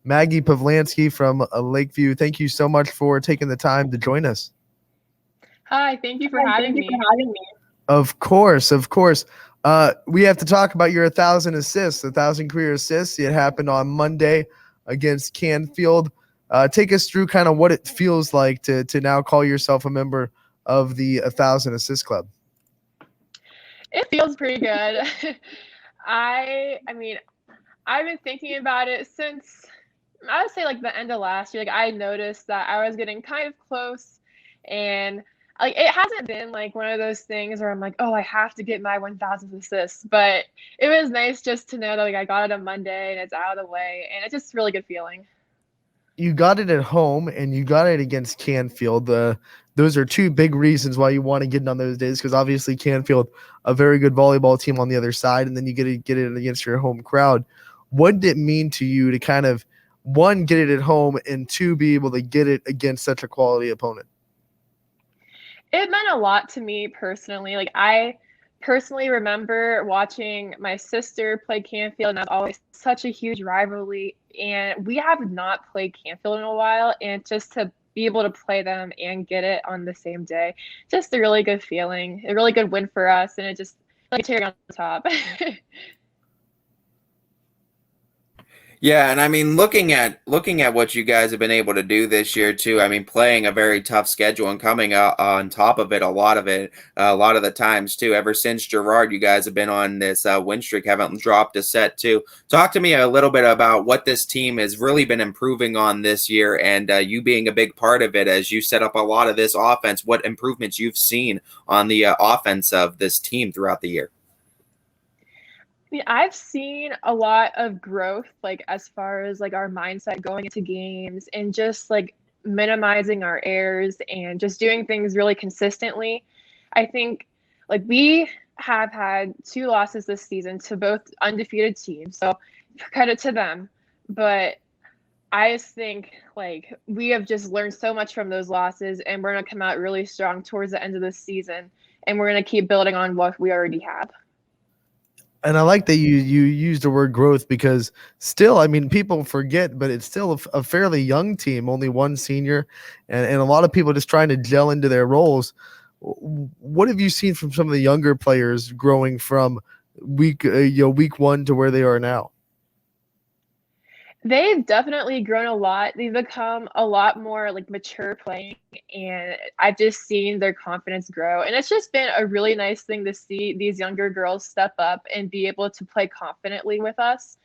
Maggie Pavlansky from Lakeview. Thank you so much for taking the time to join us. Hi, thank you for having me. Of course, of course. We have to talk about your 1,000 assists, 1,000 career assists. It happened on Monday against Canfield. Take us through kind of what it feels like to now call yourself a member of the 1,000 Assist Club. It feels pretty good. I mean, I've been thinking about it since I would say like the end of last year. Like I noticed that I was getting kind of close, and like it hasn't been like one of those things where I'm like, oh, I have to get my 1,000th assist. But it was nice just to know that like I got it on Monday and it's out of the way, and it's just a really good feeling. You got it at home and you got it against Canfield. Those are two big reasons why you want to get it on those days, because obviously Canfield, a very good volleyball team on the other side, and then you get it against your home crowd. What did it mean to you to kind of, one, get it at home, and two, be able to get it against such a quality opponent? It meant a lot to me personally. Like I personally remember watching my sister play Canfield, and that's always such a huge rivalry. And we have not played Canfield in a while, and just to be able to play them and get it on the same day, just a really good feeling, a really good win for us, and it just like a cherry on top. Yeah, and I mean, looking at what you guys have been able to do this year too. I mean, playing a very tough schedule and coming out on top of it, a lot of the times too. Ever since Gerard, you guys have been on this win streak, haven't dropped a set too. Talk to me a little bit about what this team has really been improving on this year, and you being a big part of it as you set up a lot of this offense. What improvements you've seen on the offense of this team throughout the year? Yeah, I've seen a lot of growth, like as far as like our mindset going into games and just like minimizing our errors and just doing things really consistently. I think like we have had two losses this season to both undefeated teams, so credit to them. But I just think like we have just learned so much from those losses, and we're gonna come out really strong towards the end of the season, and we're gonna keep building on what we already have. And I like that you use the word growth, because still, I mean, people forget, but it's still a fairly young team, only one senior, and a lot of people just trying to gel into their roles. What have you seen from some of the younger players growing from week one to where they are now? They've definitely grown a lot. They've become a lot more like mature playing, and I've just seen their confidence grow. And it's just been a really nice thing to see these younger girls step up and be able to play confidently with us.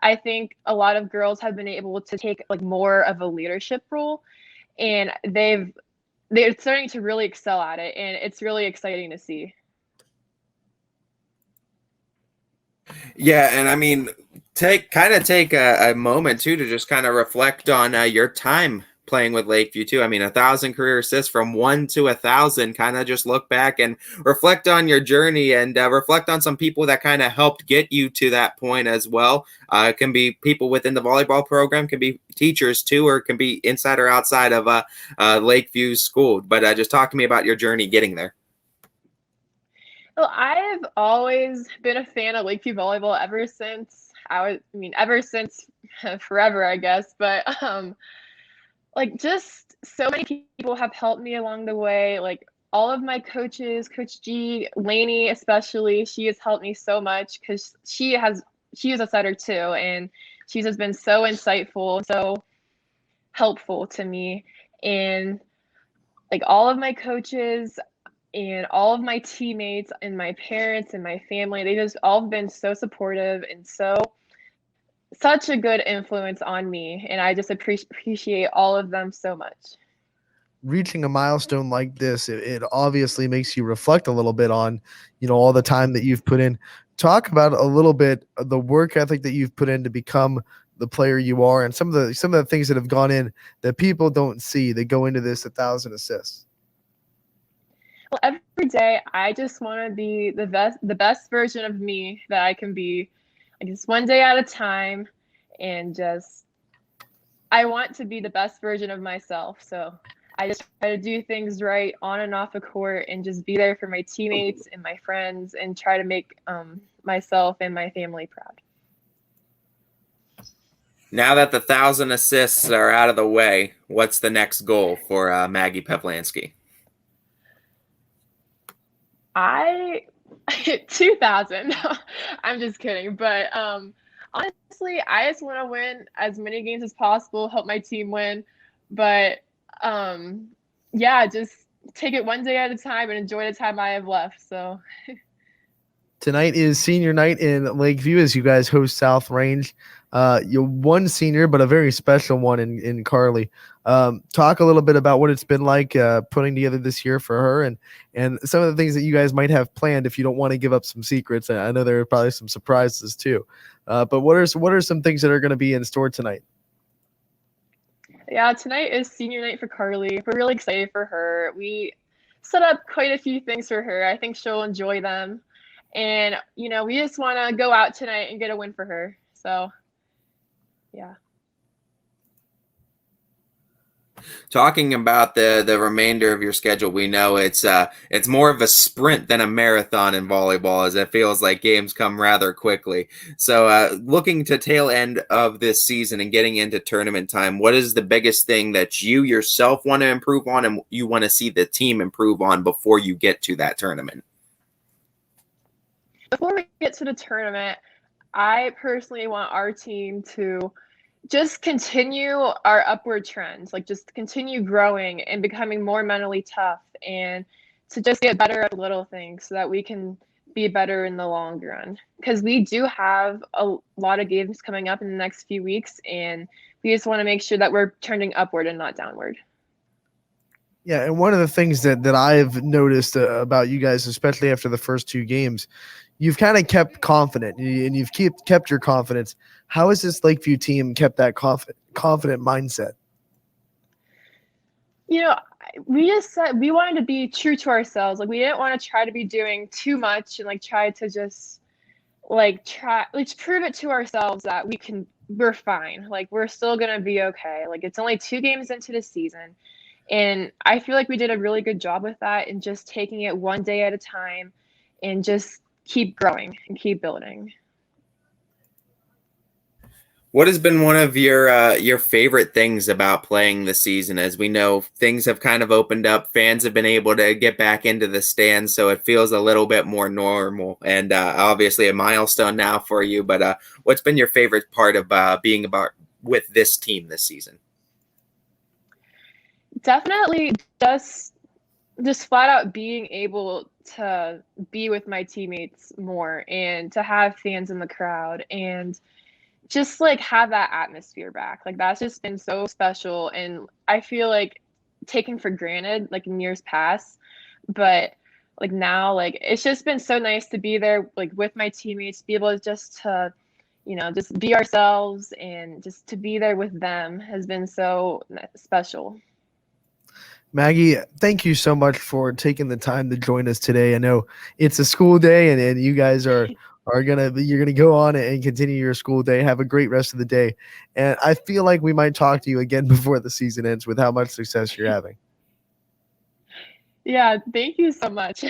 I think a lot of girls have been able to take like more of a leadership role, and they're starting to really excel at it, and it's really exciting to see. Yeah, and I mean, take a moment too to just kind of reflect on your time playing with Lakeview too. I mean, 1,000 career assists, from 1 to 1,000. Kind of just look back and reflect on your journey, and reflect on some people that kind of helped get you to that point as well. It can be people within the volleyball program, can be teachers too, or it can be inside or outside of Lakeview school. But just talk to me about your journey getting there. Well, I've always been a fan of Lakeview volleyball ever since ever since forever, I guess. But like just so many people have helped me along the way. Like all of my coaches, Coach G, Lainey especially, she has helped me so much because she is a setter too, and she's just been so insightful, so helpful to me. And like all of my coaches and all of my teammates and my parents and my family, they just all been so supportive and such a good influence on me, and I just appreciate all of them so much. Reaching a milestone like this, it obviously makes you reflect a little bit on, all the time that you've put in. Talk about a little bit of the work ethic that you've put in to become the player you are, and some of the things that have gone in that people don't see that go into this 1,000 assists. Well, every day I just want to be the best version of me that I can be, like just one day at a time, and just I want to be the best version of myself. So I just try to do things right on and off the court, and just be there for my teammates and my friends, and try to make myself and my family proud. Now that the 1,000 assists are out of the way, what's the next goal for Maggie Pavlansky? 2,000. I'm just kidding. But honestly, I just want to win as many games as possible, help my team win. But yeah, just take it one day at a time and enjoy the time I have left. So tonight is senior night in Lakeview as you guys host South Range. You're one senior, but a very special one in Carly. Talk a little bit about what it's been like putting together this year for her and some of the things that you guys might have planned if you don't want to give up some secrets. I know there are probably some surprises too. But what are some things that are going to be in store tonight? Yeah, tonight is senior night for Carly. We're really excited for her. We set up quite a few things for her. I think she'll enjoy them. And, we just want to go out tonight and get a win for her. So, yeah. Talking about the remainder of your schedule, we know it's more of a sprint than a marathon in volleyball, as it feels like games come rather quickly. So looking to tail end of this season and getting into tournament time, what is the biggest thing that you yourself want to improve on and you want to see the team improve on before you get to that tournament? Before we get to the tournament, I personally want our team to just continue our upward trends, like just continue growing and becoming more mentally tough and to just get better at little things so that we can be better in the long run. Because we do have a lot of games coming up in the next few weeks, and we just want to make sure that we're turning upward and not downward. Yeah, and one of the things that I've noticed about you guys, especially after the first two games, you've kind of kept confident and you've kept your confidence. How has this Lakeview team kept that confident mindset? We just said we wanted to be true to ourselves. Like, we didn't want to try to be doing too much and try to just prove it to ourselves that we're fine. Like, we're still going to be okay. Like, it's only 2 games into the season. And I feel like we did a really good job with that and just taking it one day at a time and just keep growing and keep building. What has been one of your favorite things about playing the season? As we know, things have kind of opened up. Fans have been able to get back into the stands, so it feels a little bit more normal. And obviously a milestone now for you. But what's been your favorite part of being with this team this season? Definitely just flat out being able to be with my teammates more and to have fans in the crowd and just have that atmosphere back. That's just been so special, and I feel taken for granted in years past, but now it's just been so nice to be there with my teammates, be able to just be ourselves and just to be there with them has been so special. Maggie, thank you so much for taking the time to join us today. I know it's a school day and you guys you're gonna go on and continue your school day. Have a great rest of the day. And I feel like we might talk to you again before the season ends with how much success you're having. Yeah, thank you so much.